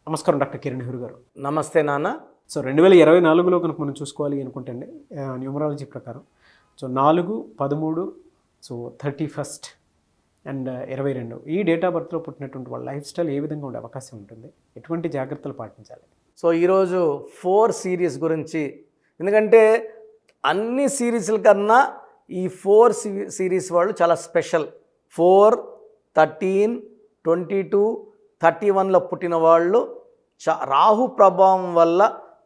నమస్కారం డాక్టర్ కిరణ్ నెహ్రూ గారు. నమస్తే నాన్న. సో 2024లో కనుక మనం చూసుకోవాలి అనుకుంటే అండి, న్యూమరాలజీ ప్రకారం 4, 13, 31 అండ్ 22 ఈ డేట్ ఆఫ్ బర్త్లో పుట్టినటువంటి వాళ్ళ లైఫ్ స్టైల్ ఏ విధంగా ఉండే అవకాశం ఉంటుంది, ఎటువంటి జాగ్రత్తలు పాటించాలి? సో ఈరోజు 4 సిరీస్ గురించి, ఎందుకంటే అన్ని సిరీస్ల కన్నా ఈ 4 సిరీస్ వాళ్ళు చాలా స్పెషల్. 4, 13, 22, 31లో పుట్టిన వాళ్ళు రాహు ప్రభావం వల్ల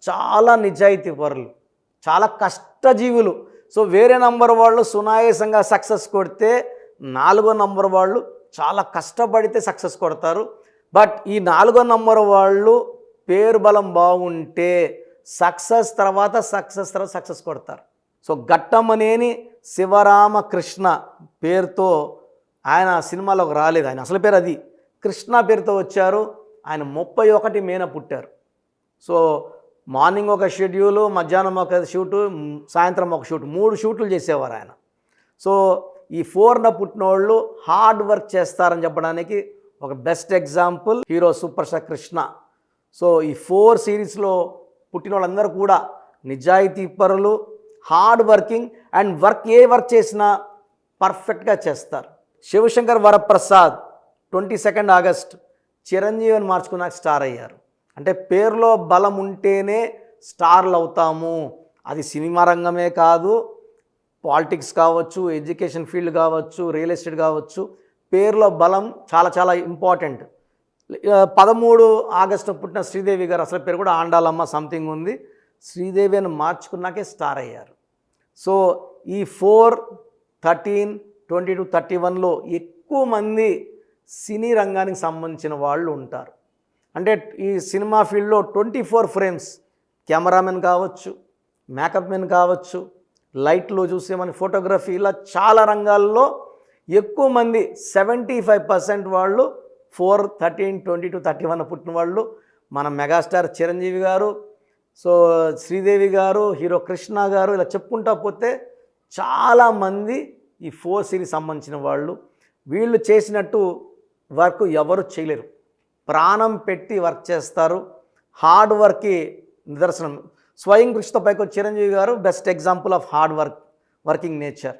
చాలా నిజాయితీ పరులు, చాలా కష్టజీవులు. సో వేరే నంబర్ వాళ్ళు సునాయాసంగా సక్సెస్ కొడితే 4వ నంబర్ వాళ్ళు చాలా కష్టపడితే సక్సెస్ కొడతారు. బట్ ఈ 4వ నంబర్ వాళ్ళు పేరు బలం బాగుంటే సక్సెస్ తర్వాత సక్సెస్ కొడతారు. సో ఘట్టమనేని శివరామకృష్ణ పేరుతో ఆయన సినిమాలోకి రాలేదు, ఆయన అసలు పేరు అది కృష్ణ పేరుతో వచ్చారు. ఆయన 31 మేన పుట్టారు. సో మార్నింగ్ ఒక షెడ్యూలు, మధ్యాహ్నం ఒక షూటు, సాయంత్రం ఒక షూట్, 3 షూట్లు చేసేవారు ఆయన. సో ఈ 4న పుట్టిన వాళ్ళు హార్డ్ వర్క్ చేస్తారని చెప్పడానికి ఒక best example hero super star Krishna. So ఈ 4 సిరీస్లో పుట్టిన వాళ్ళందరూ కూడా నిజాయితీ పరులు, hard working and A work చేసినా పర్ఫెక్ట్గా చేస్తారు. శివశంకర్ వరప్రసాద్ 22 ఆగస్ట్ చిరంజీవిని మార్చుకున్నాక స్టార్ అయ్యారు. అంటే పేరులో బలం ఉంటేనే స్టార్లు అవుతాము. అది సినిమా రంగమే కాదు, పాలిటిక్స్ కావచ్చు, ఎడ్యుకేషన్ ఫీల్డ్ కావచ్చు, రియల్ ఎస్టేట్ కావచ్చు, పేరులో బలం చాలా చాలా ఇంపార్టెంట్. 13 ఆగస్టు పుట్టిన శ్రీదేవి గారు, అసలు పేరు కూడా ఆండాలమ్మ సంథింగ్ ఉంది, శ్రీదేవి అని మార్చుకున్నాకే స్టార్ అయ్యారు. సో ఈ 4, 13, 22, 31లో ఎక్కువ మంది సినీ రంగానికి సంబంధించిన వాళ్ళు ఉంటారు. అంటే ఈ సినిమా ఫీల్డ్లో 24 ఫ్రేమ్స్, కెమెరామెన్ కావచ్చు, మేకప్ మెన్ కావచ్చు, లైట్లు చూసే మన ఫోటోగ్రఫీ, ఇలా చాలా రంగాల్లో ఎక్కువ మంది 75% వాళ్ళు 4, 13, 22, 31 పుట్టిన వాళ్ళు. మన మెగాస్టార్ చిరంజీవి గారు, సో శ్రీదేవి గారు, హీరో కృష్ణ గారు, ఇలా చెప్పుకుంటా పోతే చాలామంది ఈ 4 సిరీస్ సంబంధించిన వాళ్ళు. వీళ్ళు చేసినట్టు వర్క్ ఎవరు చేయలేరు, ప్రాణం పెట్టి వర్క్ చేస్తారు. హార్డ్ వర్క్కి నిదర్శనం స్వయం కృషితో పైకి చిరంజీవి గారు best example of working nature.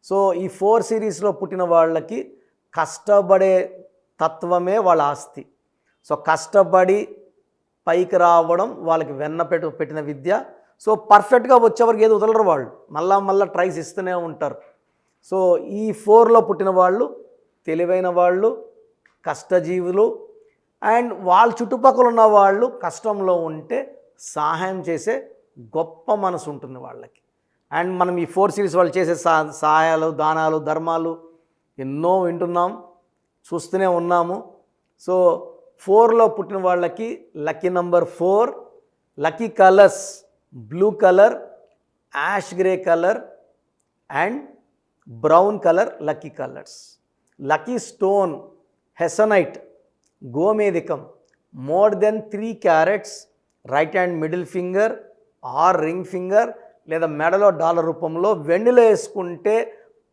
So ఈ 4 సిరీస్లో పుట్టిన వాళ్ళకి కష్టపడే తత్వమే వాళ్ళ ఆస్తి. సో కష్టపడి పైకి రావడం వాళ్ళకి పెట్టిన విద్య. సో పర్ఫెక్ట్గా వచ్చేవరకు ఏది వదలరు వాళ్ళు, మళ్ళా ట్రైస్ ఇస్తూనే ఉంటారు. సో ఈ 4లో పుట్టిన వాళ్ళు తెలివైన వాళ్ళు, కష్టజీవులు, అండ్ వాళ్ళ చుట్టుపక్కల ఉన్న వాళ్ళు కష్టంలో ఉంటే సహాయం చేసే గొప్ప మనసు ఉంటుంది వాళ్ళకి. అండ్ మనం ఈ 4 సిరీస్ వాళ్ళు చేసే సహాయాలు, దానాలు, ధర్మాలు ఎన్నో వింటున్నాం, చూస్తూనే ఉన్నాము. సో 4లో పుట్టిన వాళ్ళకి lucky number 4, lucky colours blue colour, ash grey colour and brown colour lucky colours. Lucky stone hessonite, గోమేధికం, more than 3 carats, right hand middle finger or ring finger, లేదా మెడలో డాలర్ రూపంలో వెండిలో వేసుకుంటే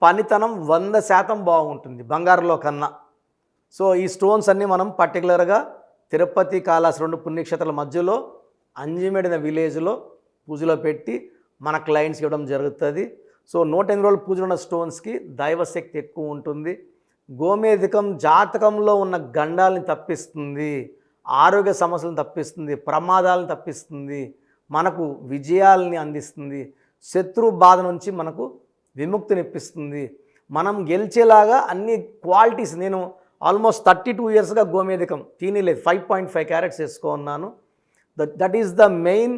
పనితనం 100% బాగుంటుంది బంగారులో కన్నా. సో ఈ స్టోన్స్ అన్నీ మనం పర్టికులర్గా తిరుపతి, కాళహస్తి 2 పుణ్యక్షేత్రాల మధ్యలో అంజిమెడిన విలేజ్లో పూజలో పెట్టి మన క్లయింట్స్కి ఇవ్వడం జరుగుతుంది. సో 108 రోజులు పూజలు ఉన్న స్టోన్స్కి దైవశక్తి ఎక్కువ ఉంటుంది. గోమేధికం జాతకంలో ఉన్న గండాలని తప్పిస్తుంది, ఆరోగ్య సమస్యలను తప్పిస్తుంది, ప్రమాదాలను తప్పిస్తుంది, మనకు విజయాలని అందిస్తుంది, శత్రు బాధ నుంచి మనకు విముక్తినిప్పిస్తుంది, మనం గెలిచేలాగా అన్ని క్వాలిటీస్. నేను ఆల్మోస్ట్ 32 ఇయర్స్గా గోమేధికం తినలేదు, 5.5 క్యారెట్స్ వేసుకున్నాను. That is the main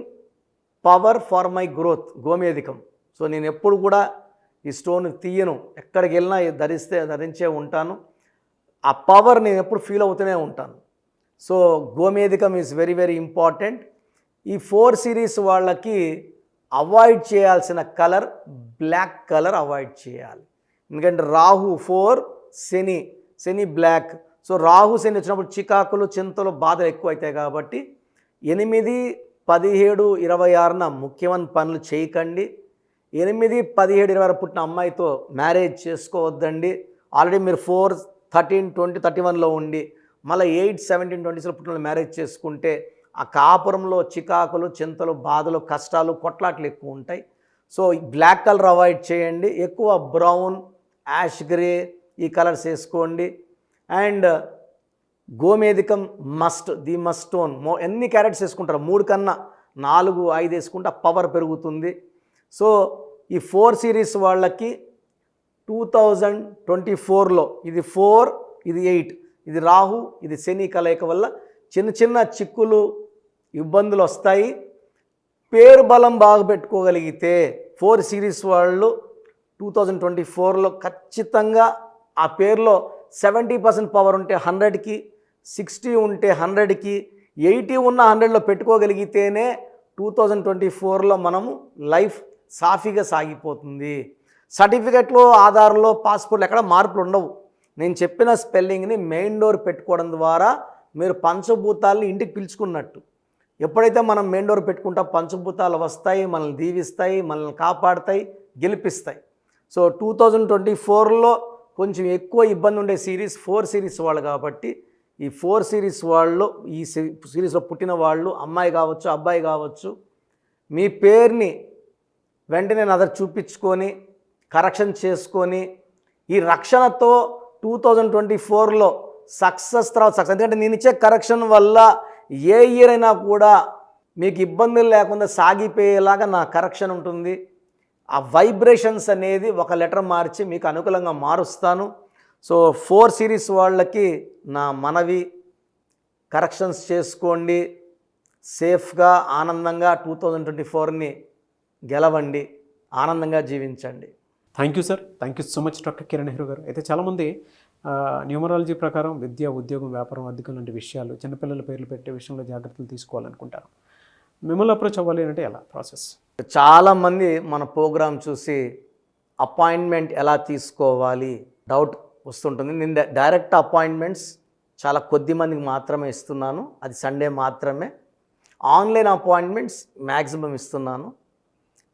power for my growth, గోమేధికం. సో నేను ఎప్పుడు కూడా ఈ స్టోన్ తీయను, ఎక్కడికి వెళ్ళినా ధరించే ఉంటాను. ఆ పవర్ నేను ఎప్పుడు ఫీల్ అవుతూనే ఉంటాను. సో గోమేధికం ఈజ్ వెరీ వెరీ ఇంపార్టెంట్. ఈ 4 సిరీస్ వాళ్ళకి అవాయిడ్ చేయాల్సిన కలర్ బ్లాక్ కలర్ అవాయిడ్ చేయాలి. ఎందుకంటే రాహు 4, శని బ్లాక్. సో రాహు శని వచ్చినప్పుడు చికాకులు, చింతలు, బాధలు ఎక్కువ అవుతాయి. కాబట్టి 8, 17, 26న ముఖ్యమైన పనులు చేయకండి. 8, 17, 26 పుట్టిన అమ్మాయితో మ్యారేజ్ చేసుకోవద్దండి. ఆల్రెడీ మీరు 4, 13, 20, 31లో ఉండి మళ్ళీ 8, 17, 20s పుట్టిన వాళ్ళు మ్యారేజ్ చేసుకుంటే ఆ కాపురంలో చికాకులు, చింతలు, బాధలు, కష్టాలు, కొట్లాట్లు ఎక్కువ ఉంటాయి. సో బ్లాక్ కలర్ అవాయిడ్ చేయండి, ఎక్కువ బ్రౌన్, యాష్ గ్రే ఈ కలర్స్ వేసుకోండి. అండ్ గోమేధికం మస్ట్, ది మస్ట్ స్టోన్. ఎన్ని క్యారెట్స్ వేసుకుంటారు? 3 కన్నా 4, 5 వేసుకుంటే పవర్ పెరుగుతుంది. సో ఈ 4 సిరీస్ వాళ్ళకి 2024లో ఇది 4, ఇది 8, ఇది రాహు, ఇది శని కలయిక వల్ల చిన్న చిన్న చిక్కులు, ఇబ్బందులు వస్తాయి. పేరు బలం బాగా పెట్టుకోగలిగితే 4 సిరీస్ వాళ్ళు 2024లో ఖచ్చితంగా ఆ పేరులో 70% పవర్ ఉంటే 100కి, 60 ఉంటే 100కి, 80 ఉన్న 100లో పెట్టుకోగలిగితేనే 2024లో మనము లైఫ్ సాఫీగా సాగిపోతుంది. సర్టిఫికెట్లో, ఆధార్లో, పాస్పోర్ట్లో ఎక్కడ మార్పులు ఉండవు. నేను చెప్పిన స్పెల్లింగ్ని మెయిన్ డోర్ పెట్టుకోవడం ద్వారా మీరు పంచభూతాలని ఇంటికి పిలుచుకున్నట్టు. ఎప్పుడైతే మనం మెయిన్ డోర్ పెట్టుకుంటాం పంచభూతాలు వస్తాయి, మనల్ని దీవిస్తాయి, మనల్ని కాపాడుతాయి, గెలిపిస్తాయి. సో 2024లో కొంచెం ఎక్కువ ఇబ్బంది ఉండే సిరీస్ 4 సిరీస్ వాళ్ళు కాబట్టి ఈ 4 సిరీస్ వాళ్ళు, ఈ సిరీస్లో పుట్టిన వాళ్ళు, అమ్మాయి కావచ్చు, అబ్బాయి కావచ్చు, మీ పేరుని వెంటనే నజర్ చూపించుకొని కరెక్షన్ చేసుకొని ఈ రక్షణతో 2024లో సక్సెస్ తర్వాత సక్సెస్. ఎందుకంటే నేను ఇచ్చే కరెక్షన్ వల్ల ఏ ఇయర్ అయినా కూడా మీకు ఇబ్బందులు లేకుండా సాగిపోయేలాగా నా కరెక్షన్ ఉంటుంది. ఆ వైబ్రేషన్స్ అనేది ఒక లెటర్ మార్చి మీకు అనుకూలంగా మారుస్తాను. సో 4 సిరీస్ వాళ్ళకి నా మనవి, కరెక్షన్స్ చేసుకోండి, సేఫ్గా ఆనందంగా 2024ని గెలవండి, ఆనందంగా జీవించండి. Thank you sir, thank you so much doctor Kiran Nehru గారు. అయితే చాలామంది న్యూమరాలజీ ప్రకారం విద్య, ఉద్యోగం, వ్యాపారం, అధికం లాంటి విషయాలు, చిన్నపిల్లల పేర్లు పెట్టే విషయంలో జాగ్రత్తలు తీసుకోవాలనుకుంటారు. మిమ్మల్ని అప్రోచ్ అవ్వాలి అంటే ఎలా ప్రాసెస్? చాలామంది మన ప్రోగ్రాం చూసి అపాయింట్మెంట్ ఎలా తీసుకోవాలి డౌట్ వస్తుంటుంది. నేను డైరెక్ట్ అపాయింట్మెంట్స్ చాలా కొద్ది మందికి మాత్రమే ఇస్తున్నాను, అది సండే మాత్రమే. ఆన్లైన్ అపాయింట్మెంట్స్ మ్యాక్సిమం ఇస్తున్నాను.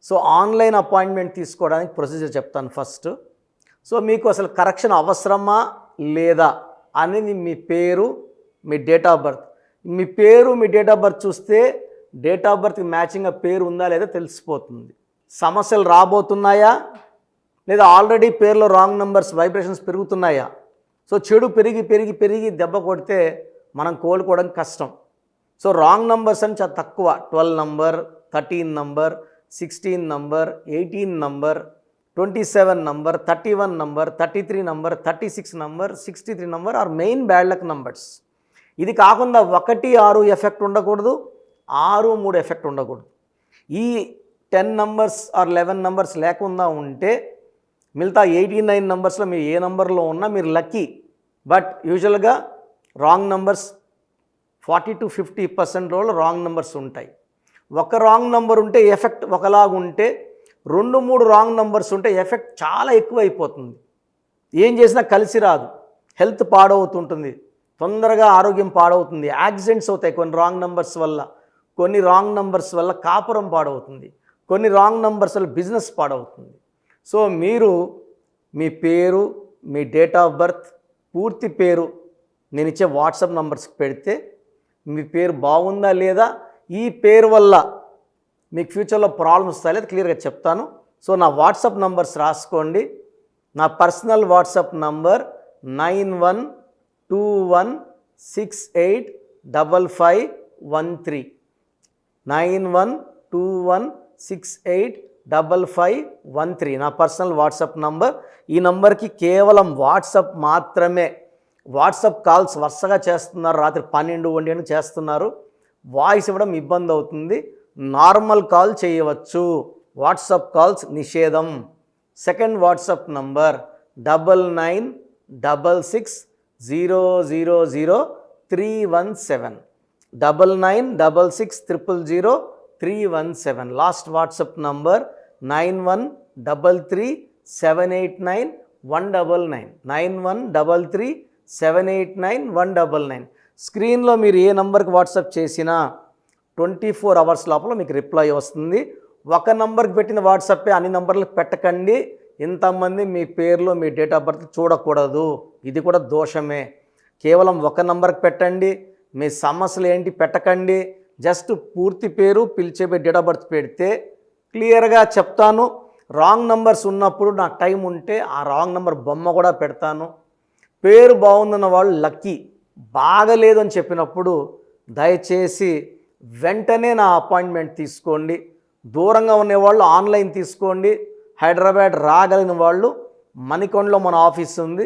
సో ఆన్లైన్ అపాయింట్మెంట్ తీసుకోవడానికి ప్రొసీజర్ చెప్తాను ఫస్ట్. సో మీకు అసలు కరెక్షన్ అవసరమా లేదా అనేది మీ పేరు, మీ డేట్ ఆఫ్ బర్త్. మీ పేరు, మీ డేట్ ఆఫ్ బర్త్ చూస్తే డేట్ ఆఫ్ బర్త్కి మ్యాచింగ్గా పేరు ఉందా లేదా తెలిసిపోతుంది. సమస్యలు రాబోతున్నాయా లేదా ఆల్రెడీ పేరులో రాంగ్ నెంబర్స్, వైబ్రేషన్స్ పెరుగుతున్నాయా? సో చెడు పెరిగి పెరిగి పెరిగి దెబ్బ కొడితే మనం కోలుకోవడం కష్టం. సో రాంగ్ నెంబర్స్ అని చాలా తక్కువ. 12 number, 13 number, 16 number, 18 number, 27 number, 31 number, 33 number, 36 number, 63 number are main bad luck numbers. ఇది కాకుండా 1, 6 ఎఫెక్ట్ ఉండకూడదు, 6, 3 ఎఫెక్ట్ ఉండకూడదు. ఈ 10 నంబర్స్ ఆర్ 11 నంబర్స్ లేకుండా ఉంటే మిగతా 89 నంబర్స్లో మీరు ఏ నంబర్లో ఉన్నా మీరు లక్కీ. బట్ యూజువల్గా రాంగ్ నంబర్స్ 40 to 50% రోజులు రాంగ్ నెంబర్స్ ఉంటాయి. ఒక రాంగ్ నెంబర్ ఉంటే ఎఫెక్ట్ ఒకలాగా ఉంటే 2, 3 రాంగ్ నెంబర్స్ ఉంటే ఎఫెక్ట్ చాలా ఎక్కువ అయిపోతుంది. ఏం చేసినా కలిసి రాదు, హెల్త్ పాడవుతుంటుంది, తొందరగా ఆరోగ్యం పాడవుతుంది, యాక్సిడెంట్స్ అవుతాయి కొన్ని రాంగ్ నెంబర్స్ వల్ల, కొన్ని రాంగ్ నెంబర్స్ వల్ల కాపురం పాడవుతుంది, కొన్ని రాంగ్ నెంబర్స్ వల్ల బిజినెస్ పాడవుతుంది. సో మీరు మీ పేరు, మీ డేట్ ఆఫ్ బర్త్, పూర్తి పేరు నేను ఇచ్చే వాట్సాప్ నంబర్స్కి పెడితే మీ పేరు బాగుందా లేదా, ఈ పేరు వల్ల మీకు ఫ్యూచర్లో ప్రాబ్లమ్స్ వస్తాయి లేదా క్లియర్గా చెప్తాను. సో నా వాట్సాప్ నంబర్స్ రాసుకోండి. నా పర్సనల్ వాట్సాప్ నంబర్ 9121685513 9121685513 నా పర్సనల్ వాట్సాప్ నంబర్. ఈ నంబర్కి కేవలం వాట్సాప్ మాత్రమే. వాట్సాప్ కాల్స్ వరుసగా చేస్తున్నారు, రాత్రి 12, 1 గంటలకు చేస్తున్నారు, వాయిస్ ఇవ్వడం ఇబ్బంది అవుతుంది. నార్మల్ కాల్ చేయవచ్చు, వాట్సాప్ కాల్స్ నిషేధం. Second WhatsApp number 9966000317 9966000317. Last WhatsApp number 9133789199 9133789199. స్క్రీన్లో మీరు ఏ నంబర్కి వాట్సాప్ చేసినా 24 అవర్స్ లోపల మీకు రిప్లై వస్తుంది. ఒక నంబర్కి పెట్టిన వాట్సాపే అన్ని నంబర్లకు పెట్టకండి. ఇంతమంది మీ పేర్లు, మీ డేట్ ఆఫ్ బర్త్ చూడకూడదు, ఇది కూడా దోషమే. కేవలం ఒక నంబర్కి పెట్టండి. మీ సమస్యలు ఏంటి పెట్టకండి. జస్ట్ పూర్తి పేరు, పిలిచే డేట్ ఆఫ్ బర్త్ పెడితే క్లియర్గా చెప్తాను. రాంగ్ నంబర్స్ ఉన్నప్పుడు నాకు టైం ఉంటే ఆ రాంగ్ నంబర్ బొమ్మ కూడా పెడతాను. పేరు బాగుందన్న వాళ్ళు లక్కీ, బాగలేదు అని చెప్పినప్పుడు దయచేసి వెంటనే నా అపాయింట్మెంట్ తీసుకోండి. దూరంగా ఉండేవాళ్ళు ఆన్లైన్ తీసుకోండి. హైదరాబాద్ రాగలిగిన వాళ్ళు మణికొండలో మన ఆఫీస్ ఉంది.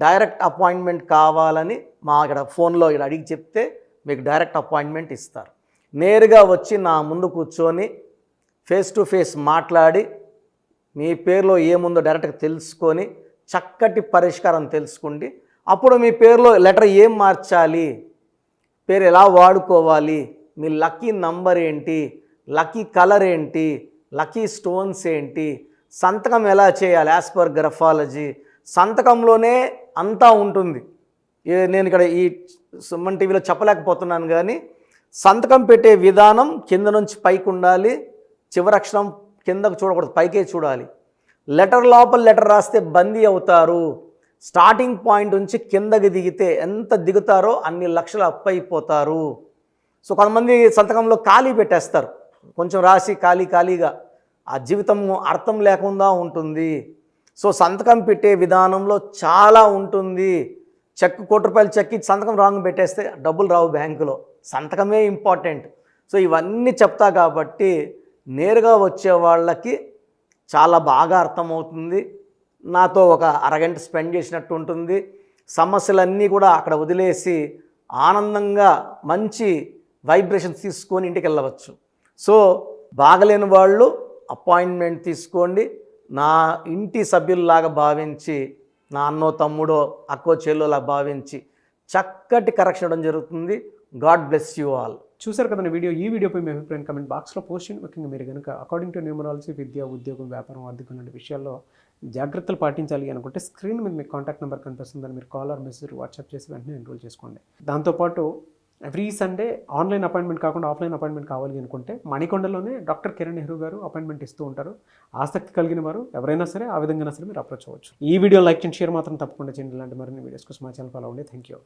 డైరెక్ట్ అపాయింట్మెంట్ కావాలని మా ఇక్కడ ఫోన్లో ఇక్కడ అడిగి చెప్తే మీకు డైరెక్ట్ అపాయింట్మెంట్ ఇస్తారు. నేరుగా వచ్చి నా ముందు కూర్చొని ఫేస్ టు ఫేస్ మాట్లాడి మీ పేరులో ఏముందో డైరెక్ట్గా తెలుసుకొని చక్కటి పరిష్కారం తెలుసుకోండి. అప్పుడు మీ పేరులో లెటర్ ఏం మార్చాలి, పేరు ఎలా వాడుకోవాలి, మీ లక్కీ నంబర్ ఏంటి, లక్కీ కలర్ ఏంటి, లక్కీ స్టోన్స్ ఏంటి, సంతకం ఎలా చేయాలి యాజ్ పర్ గ్రఫాలజీ, సంతకంలోనే అంతా ఉంటుంది. నేను ఇక్కడ ఈ సుమన్ టీవీలో చెప్పలేకపోతున్నాను కానీ సంతకం పెట్టే విధానం కింద నుంచి పైకి ఉండాలి. చివరి అక్షరం కిందకు చూడకూడదు, పైకే చూడాలి. లెటర్ లోపల లెటర్ రాస్తే బందీ అవుతారు. స్టార్టింగ్ పాయింట్ నుంచి కిందకి దిగితే ఎంత దిగుతారో అన్ని లక్షలు అప్పు అయిపోతారు. సో కొంతమంది సంతకంలో ఖాళీ పెట్టేస్తారు, కొంచెం రాసి ఖాళీగా ఆ జీవితం అర్థం లేకుండా ఉంటుంది. సో సంతకం పెట్టే విధానంలో చాలా ఉంటుంది. చెక్ ₹1 చెక్ ఇచ్చి సంతకం రాంగ్ పెట్టేస్తే డబ్బులు రావు బ్యాంకులో. సంతకమే ఇంపార్టెంట్. సో ఇవన్నీ చెప్తా కాబట్టి నేరుగా వచ్చే వాళ్ళకి చాలా బాగా అర్థమవుతుంది. నాతో ఒక అరగంట స్పెండ్ చేసినట్టు ఉంటుంది. సమస్యలన్నీ కూడా అక్కడ వదిలేసి ఆనందంగా మంచి వైబ్రేషన్స్ తీసుకొని ఇంటికి వెళ్ళవచ్చు. సో బాగలేని వాళ్ళు అపాయింట్మెంట్ తీసుకోండి. నా ఇంటి సభ్యుల్లాగా భావించి, నా అన్నో తమ్ముడో అక్కో చెల్లోలా భావించి చక్కటి కరెక్షన్ ఇవ్వడం జరుగుతుంది. God bless you all. చూసారు కదండి వీడియో. ఈ వీడియోపై మీ అభిప్రాయం కమెంట్ బాక్స్లో పోస్ట్ చేయండి. ముఖ్యంగా మీరు కనుక అకార్డింగ్ టు న్యూమరాలజీ విద్య, ఉద్యోగం, వ్యాపారం, ఆర్థికం లాంటి విషయాల్లో జాగ్రత్తలు పాటించాలి అనుకుంటే స్క్రీన్ మీద మీకు కాంటాక్ట్ నెంబర్ కనిపిస్తుందని మీరు కాల్ ఆర్ మెసేజ్ వాట్సాప్ చేసి వెంటనే ఎన్రోల్ చేసుకోండి. దాంతోపాటు ఎవ్రీ సండే ఆన్లైన్ అపాయింట్మెంట్ కాకుండా ఆఫ్లైన్ అపాయింట్మెంట్ కావాలి అనుకుంటే మణికొండలోనే డాక్టర్ కిరణ్ నెహ్రూ గారు అపాయింట్మెంట్ ఇస్తూ ఉంటారు. ఆసక్తి కలిగిన వారు ఎవరైనా సరే ఆ విధంగా సరే మీరు అప్రోచ్ అవ్వచ్చు. ఈ వీడియో లైక్ చేయండి, షేర్ మాత్రం తప్పకుండా చేయండి. ఇలాంటి మరిన్ని వీడియోస్ కోసం మా ఛానల్ ఫాలో అవ్వండి. Thank you.